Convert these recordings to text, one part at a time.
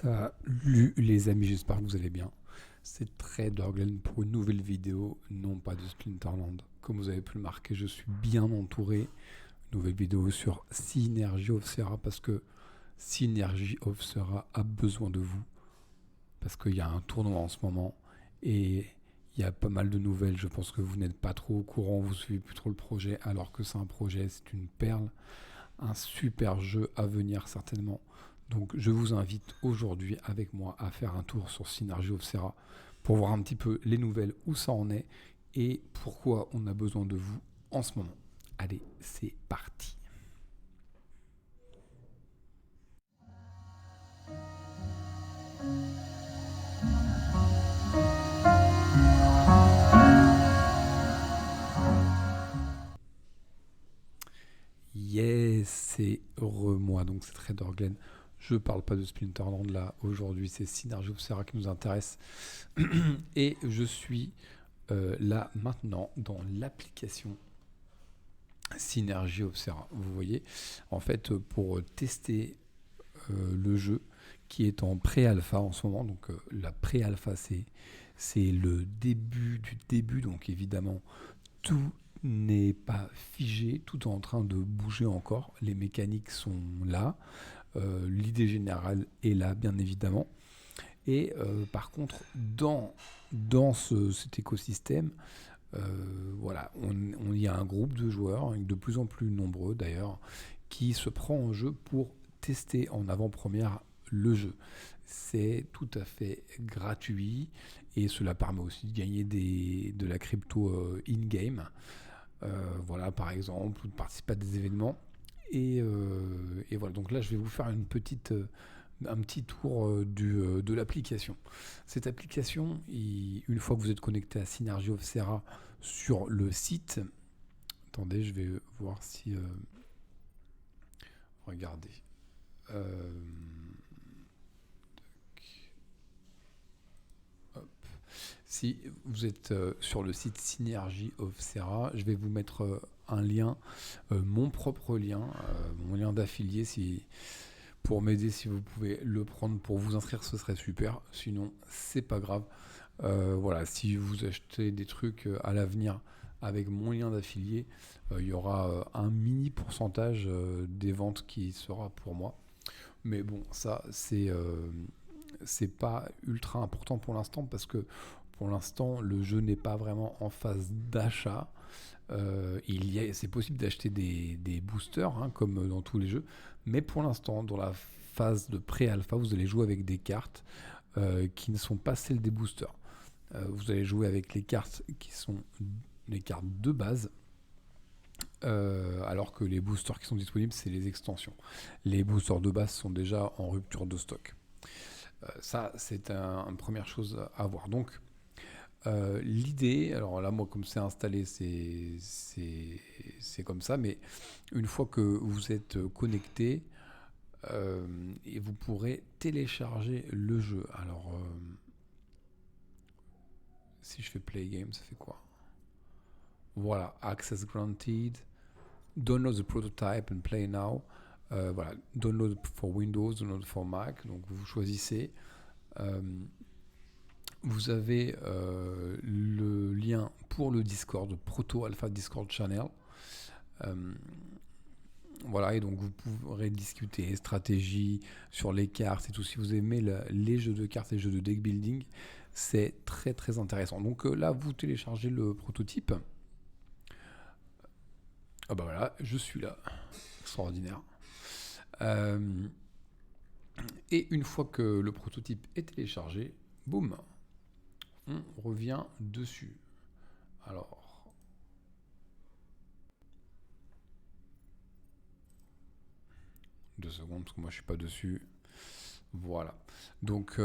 Salut les amis, j'espère que vous allez bien. C'est très Dorglen pour une nouvelle vidéo, non pas de Splinterland. Comme vous avez pu le marquer, je suis bien entouré. Nouvelle vidéo sur Synergy of Serra parce que Synergy of Serra a besoin de vous. Parce qu'il y a un tournoi en ce moment et il y a pas mal de nouvelles. Je pense que vous n'êtes pas trop au courant, vous suivez plus trop le projet alors que c'est un projet, c'est une perle. Un super jeu à venir certainement. Donc je vous invite aujourd'hui avec moi à faire un tour sur Synergy of Serra pour voir un petit peu les nouvelles, où ça en est et pourquoi on a besoin de vous en ce moment. Allez, c'est parti. Yes, c'est moi, donc c'est Trader Glenn. Je parle pas de Splinterland là, aujourd'hui c'est Synergy of Serra qui nous intéresse. Et je suis là maintenant dans l'application Synergy of Serra. Vous voyez, en fait, pour tester le jeu qui est en pré-alpha en ce moment, donc la pré-alpha c'est le début du début, donc évidemment tout n'est pas figé, tout est en train de bouger encore, les mécaniques sont là, l'idée générale est là bien évidemment, et par contre dans cet écosystème, voilà, il y a un groupe de joueurs, de plus en plus nombreux d'ailleurs, qui se prend en jeu pour tester en avant-première le jeu. C'est tout à fait gratuit et cela permet aussi de gagner de la crypto in-game. Voilà, par exemple, ou de participer à des événements. Et voilà, donc là, je vais vous faire un petit tour de l'application. Cette application, une fois que vous êtes connecté à Synergy of Serra sur le site, attendez, je vais voir si... regardez. Euh, hop. Si vous êtes sur le site Synergy of Serra, je vais vous mettre un lien, mon propre lien, mon lien d'affilié, pour m'aider, si vous pouvez le prendre pour vous inscrire, ce serait super. Sinon, c'est pas grave. Voilà, si vous achetez des trucs à l'avenir avec mon lien d'affilié, il y aura un mini pourcentage des ventes qui sera pour moi. Mais bon, ça, c'est pas ultra important pour l'instant parce que pour l'instant, le jeu n'est pas vraiment en phase d'achat. C'est possible d'acheter des boosters, hein, comme dans tous les jeux, mais pour l'instant, dans la phase de pré-alpha, vous allez jouer avec des cartes qui ne sont pas celles des boosters. Vous allez jouer avec les cartes qui sont les cartes de base, alors que les boosters qui sont disponibles, c'est les extensions. Les boosters de base sont déjà en rupture de stock. Ça, c'est une première chose à voir. Donc, l'idée, alors là, moi, comme c'est installé, c'est comme ça, mais une fois que vous êtes connecté, et vous pourrez télécharger le jeu. Alors, si je fais play game, ça fait quoi? Voilà, access granted, download the prototype and play now. Voilà, download for Windows, download for Mac. Donc vous choisissez. Euh, Vous avez le lien pour le Discord, Proto Alpha Discord Channel. Voilà, et donc vous pourrez discuter stratégie sur les cartes et tout. Si vous aimez les jeux de cartes et les jeux de deck building, c'est très très intéressant. Donc là, vous téléchargez le prototype. Ah bah voilà, je suis là. Extraordinaire. Euh, et une fois que le prototype est téléchargé, boum, on revient dessus. Alors, 2 secondes, parce que moi je suis pas dessus. Voilà. Donc,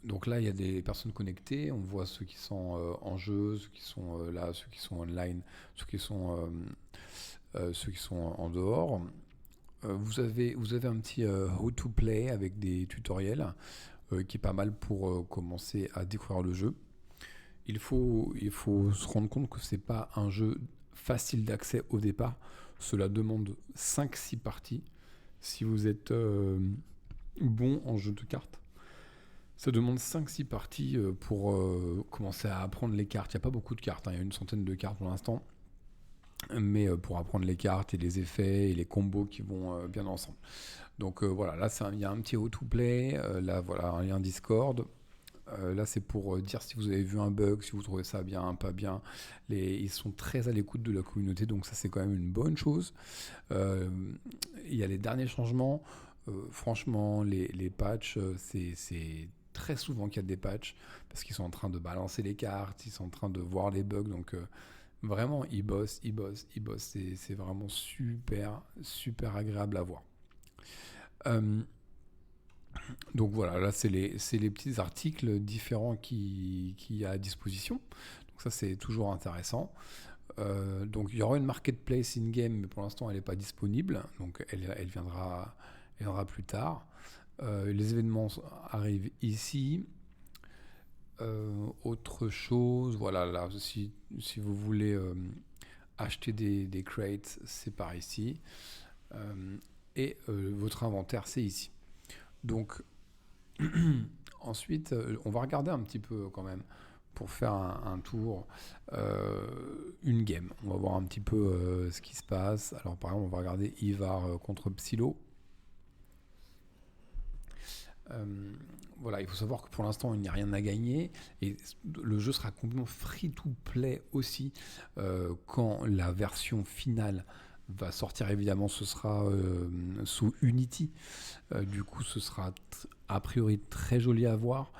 donc là, il y a des personnes connectées. On voit ceux qui sont en jeu, ceux qui sont là, ceux qui sont online, ceux qui sont en dehors. Vous avez un petit how to play avec des tutoriels qui est pas mal pour commencer à découvrir le jeu. Il faut se rendre compte que c'est pas un jeu facile d'accès au départ. Cela demande 5-6 parties. Si vous êtes bon en jeu de cartes. Ça demande 5-6 parties pour commencer à apprendre les cartes. Il n'y a pas beaucoup de cartes, hein. Il y a une centaine de cartes pour l'instant. Mais pour apprendre les cartes et les effets et les combos qui vont bien ensemble. Donc voilà, là il y a un petit how-to-play, là voilà un lien Discord. Là c'est pour dire si vous avez vu un bug, si vous trouvez ça bien, pas bien. Ils sont très à l'écoute de la communauté, donc ça c'est quand même une bonne chose. Il y a les derniers changements. Franchement, les patchs, c'est très souvent qu'il y a des patchs parce qu'ils sont en train de balancer les cartes, ils sont en train de voir les bugs, donc vraiment, ils bossent, ils bossent, ils bossent. C'est vraiment super, super agréable à voir. Euh, donc voilà, là, c'est les petits articles différents qui y a à disposition. Donc ça, c'est toujours intéressant. Donc il y aura une marketplace in-game, mais pour l'instant, elle n'est pas disponible. Donc elle viendra plus tard. Les événements arrivent ici. Autre chose, voilà, là, si vous voulez acheter des crates, c'est par ici. Et votre inventaire, c'est ici. Donc, ensuite, on va regarder un petit peu quand même pour faire un tour, une game. On va voir un petit peu ce qui se passe. Alors, par exemple, on va regarder Ivar contre Psylo. Voilà, il faut savoir que pour l'instant, il n'y a rien à gagner et le jeu sera complètement free-to-play aussi quand la version finale va sortir. Évidemment, ce sera sous Unity. Du coup, ce sera a priori très joli à voir.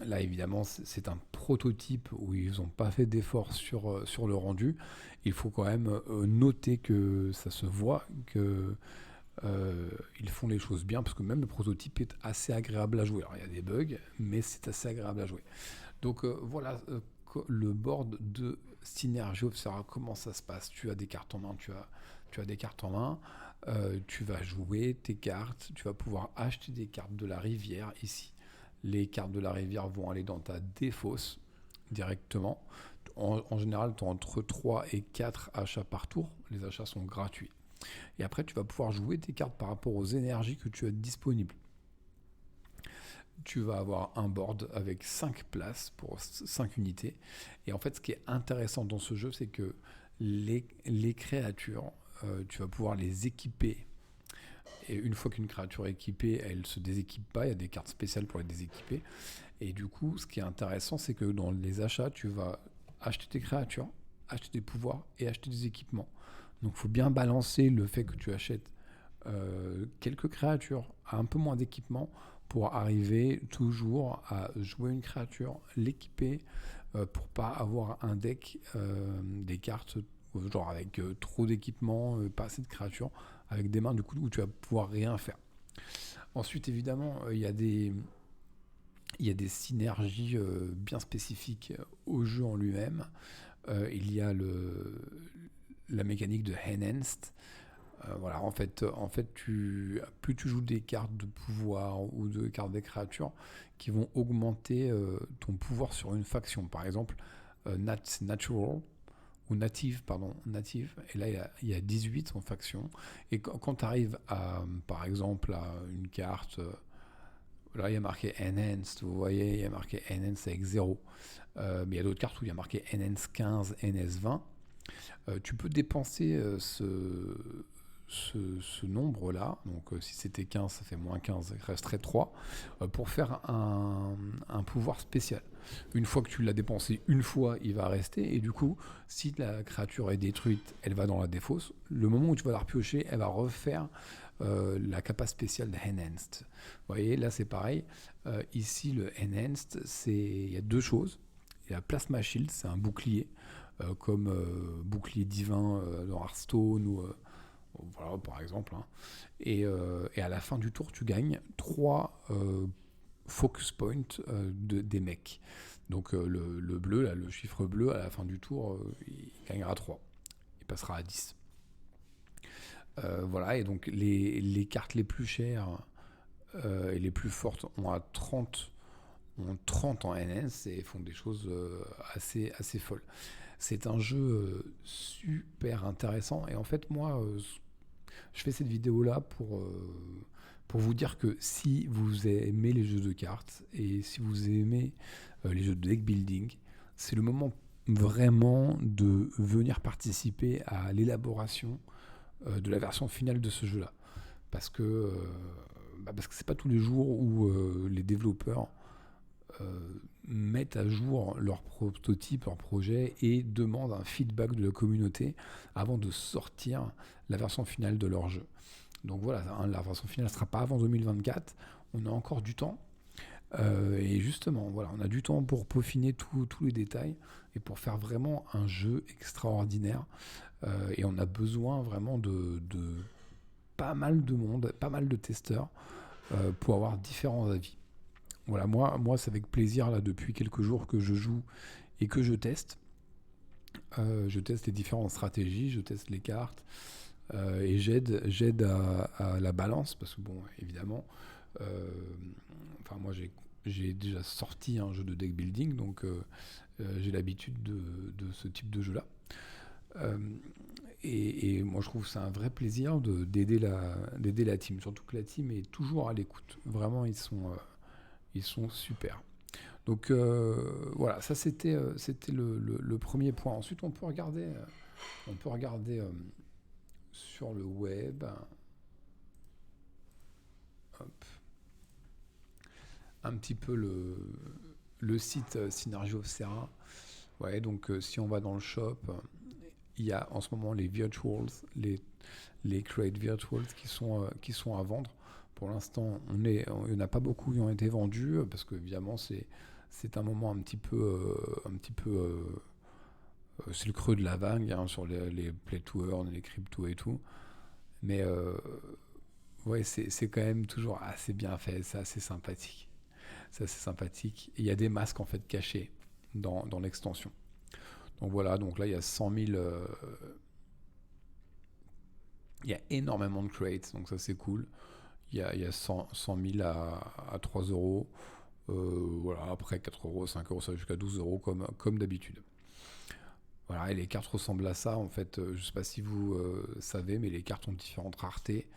Là, évidemment, c'est un prototype où ils n'ont pas fait d'efforts sur le rendu. Il faut quand même noter que ça se voit que ils font les choses bien parce que même le prototype est assez agréable à jouer. Alors il y a des bugs, mais c'est assez agréable à jouer. Donc voilà le board de Synergy Observer, comment ça se passe. Tu as des cartes en main, tu as des cartes en main, tu vas jouer tes cartes, tu vas pouvoir acheter des cartes de la rivière ici. Les cartes de la rivière vont aller dans ta défausse directement. En général, tu as entre 3 et 4 achats par tour. Les achats sont gratuits. Et après, tu vas pouvoir jouer tes cartes par rapport aux énergies que tu as disponibles. Tu vas avoir un board avec 5 places pour 5 unités. Et en fait, ce qui est intéressant dans ce jeu, c'est que les créatures, tu vas pouvoir les équiper. Et une fois qu'une créature est équipée, elle ne se déséquipe pas. Il y a des cartes spéciales pour les déséquiper. Et du coup, ce qui est intéressant, c'est que dans les achats, tu vas acheter tes créatures, acheter des pouvoirs et acheter des équipements. Donc il faut bien balancer le fait que tu achètes quelques créatures à un peu moins d'équipement pour arriver toujours à jouer une créature, l'équiper pour pas avoir un deck des cartes genre avec trop d'équipement, pas assez de créatures, avec des mains du coup où tu vas pouvoir rien faire. Ensuite évidemment il y a des synergies bien spécifiques au jeu en lui-même. Il y a la mécanique de Enhanced. Voilà, en fait plus tu joues des cartes de pouvoir ou de cartes des créatures qui vont augmenter ton pouvoir sur une faction. Par exemple, Natural ou Native, pardon, Native. Et là, il y a 18 en faction. Et quand tu arrives à, par exemple, à une carte, là, il y a marqué Enhanced, vous voyez, il y a marqué Enhanced avec 0. Mais il y a d'autres cartes où il y a marqué Enhanced 15, Enhanced 20. Tu peux dépenser ce nombre-là, donc si c'était 15, ça fait moins 15, il resterait 3, pour faire un pouvoir spécial. Une fois que tu l'as dépensé une fois, il va rester, et du coup, si la créature est détruite, elle va dans la défausse. Le moment où tu vas la repiocher, elle va refaire la capa spéciale de Enhanced. Vous voyez, là c'est pareil. Ici, le Enhanced, il y a deux choses. Il y a Plasma Shield, c'est un bouclier, comme bouclier divin dans Hearthstone ou voilà, par exemple. Hein. Et à la fin du tour, tu gagnes 3 focus points des mecs. Donc le bleu, là, le chiffre bleu, à la fin du tour, il gagnera 3. Il passera à 10. Voilà, et donc les cartes les plus chères et les plus fortes ont 30 en NS et font des choses assez folles. C'est un jeu super intéressant et en fait moi je fais cette vidéo là pour vous dire que si vous aimez les jeux de cartes et si vous aimez les jeux de deck building, c'est le moment vraiment de venir participer à l'élaboration de la version finale de ce jeu-là. Parce que parce que c'est pas tous les jours où les développeurs mettent à jour leur prototype, leur projet et demandent un feedback de la communauté avant de sortir la version finale de leur jeu. Donc voilà, hein, la version finale ne sera pas avant 2024, on a encore du temps. Et justement, voilà, on a du temps pour peaufiner tous les détails et pour faire vraiment un jeu extraordinaire. Et on a besoin vraiment de pas mal de monde, pas mal de testeurs pour avoir différents avis. Voilà, moi c'est avec plaisir là depuis quelques jours que je joue et que je teste. Je teste les différentes stratégies, je teste les cartes et j'aide à la balance parce que bon, évidemment, enfin moi j'ai déjà sorti un jeu de deck building, donc j'ai l'habitude de ce type de jeu-là. Et moi je trouve que c'est un vrai plaisir d'aider la team, surtout que la team est toujours à l'écoute. Vraiment, ils sont super. Donc voilà, ça c'était le premier point. Ensuite, on peut regarder sur le web. Hop, un petit peu le site Synergy of Serra. Ouais, donc si on va dans le shop, il y a en ce moment les virtuals, les create virtuals qui sont à vendre. Pour l'instant, il n'y en a pas beaucoup qui ont été vendus parce que évidemment c'est un moment c'est le creux de la vague hein, sur les play to earn, les cryptos et tout. Mais ouais, c'est quand même toujours assez bien fait, c'est assez sympathique. C'est assez sympathique. Et il y a des masques en fait cachés dans l'extension. Donc voilà, donc là il y a 100 000. Il y a énormément de crates, donc ça c'est cool. Il y a 100 000 à 3 euros. Voilà, après 4 euros, 5 euros, ça va jusqu'à 12 euros comme d'habitude. Voilà, et les cartes ressemblent à ça en fait. Je ne sais pas si vous savez, mais les cartes ont différentes raretés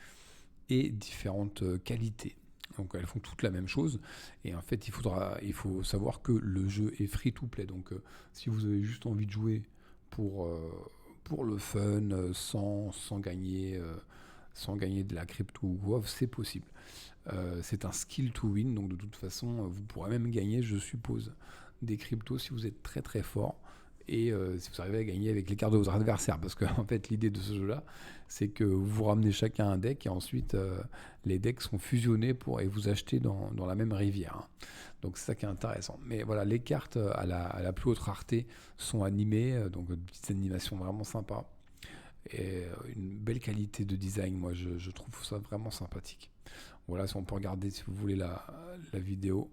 et différentes qualités. Donc elles font toutes la même chose. Et en fait, il faut savoir que le jeu est free to play. Donc si vous avez juste envie de jouer pour, euh, pour le fun, sans gagner de la crypto ou quoi, c'est possible. C'est un skill to win. Donc de toute façon, vous pourrez même gagner, je suppose, des cryptos si vous êtes très très fort. Et si vous arrivez à gagner avec les cartes de vos adversaires, parce que en fait l'idée de ce jeu-là, c'est que vous ramenez chacun un deck et ensuite les decks sont fusionnés et vous achetez dans la même rivière. Hein. Donc c'est ça qui est intéressant. Mais voilà, les cartes à la plus haute rareté sont animées, donc de petites animations vraiment sympas. Et une belle qualité de design, moi je trouve ça vraiment sympathique. Voilà, si on peut regarder si vous voulez la vidéo.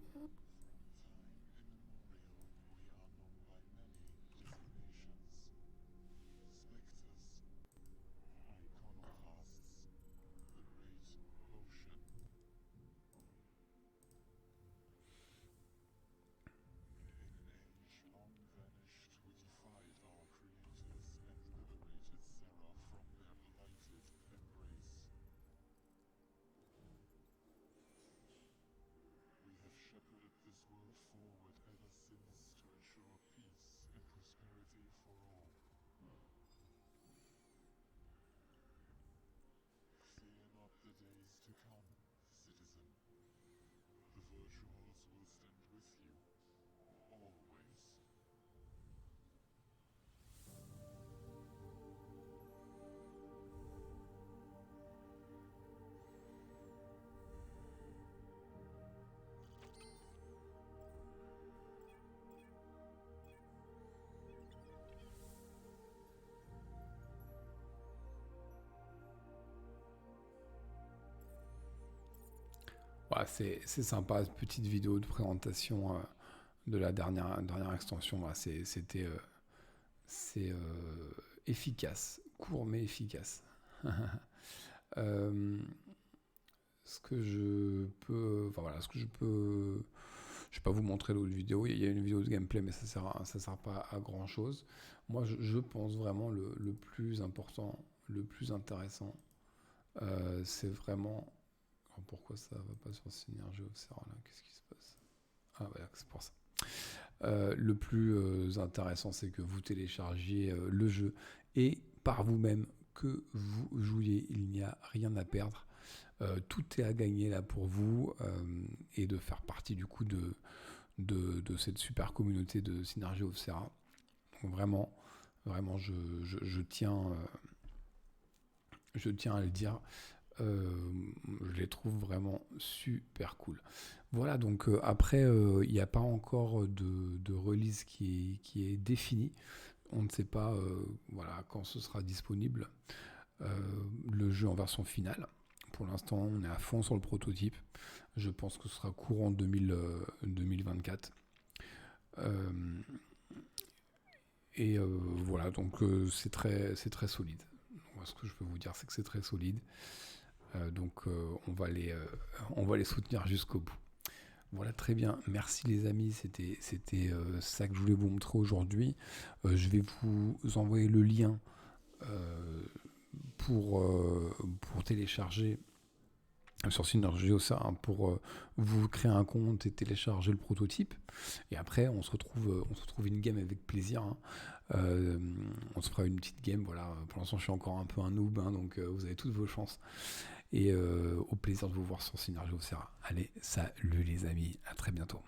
Ouais, c'est sympa, cette petite vidéo de présentation de la dernière extension. Ouais, c'est efficace, court mais efficace. Euh, ce que je peux, enfin voilà, ce que je peux, je vais pas vous montrer l'autre vidéo. Il y a une vidéo de gameplay, mais ça sert pas à grand chose. Moi, je pense vraiment le plus important, le plus intéressant, c'est vraiment Alors pourquoi ça va pas sur Synergie Opsera là? Qu'est-ce qui se passe? Ah ouais, c'est pour ça. Le plus intéressant, c'est que vous téléchargiez le jeu et par vous-même que vous jouiez. Il n'y a rien à perdre. Tout est à gagner là pour vous et de faire partie du coup de cette super communauté de Synergie Opsera. Donc vraiment, je tiens à le dire. Je les trouve vraiment super cool. Voilà, donc après, il n'y a pas encore de release qui est définie. On ne sait pas voilà, quand ce sera disponible. Le jeu en version finale. Pour l'instant, on est à fond sur le prototype. Je pense que ce sera courant 2024. Voilà, donc c'est très solide. Moi, ce que je peux vous dire, c'est que c'est très solide. Donc on va les soutenir jusqu'au bout. Voilà, très bien. Merci les amis, c'était ça que je voulais vous montrer aujourd'hui. Je vais vous envoyer le lien pour télécharger sur Synergie Opsera pour vous créer un compte et télécharger le prototype. Et après, on se retrouve une game avec plaisir. Hein. On se fera une petite game. Voilà. Pour l'instant, je suis encore un peu un noob, hein, donc vous avez toutes vos chances. Et au plaisir de vous voir sur Synergie Opsera. Allez, salut les amis, à très bientôt.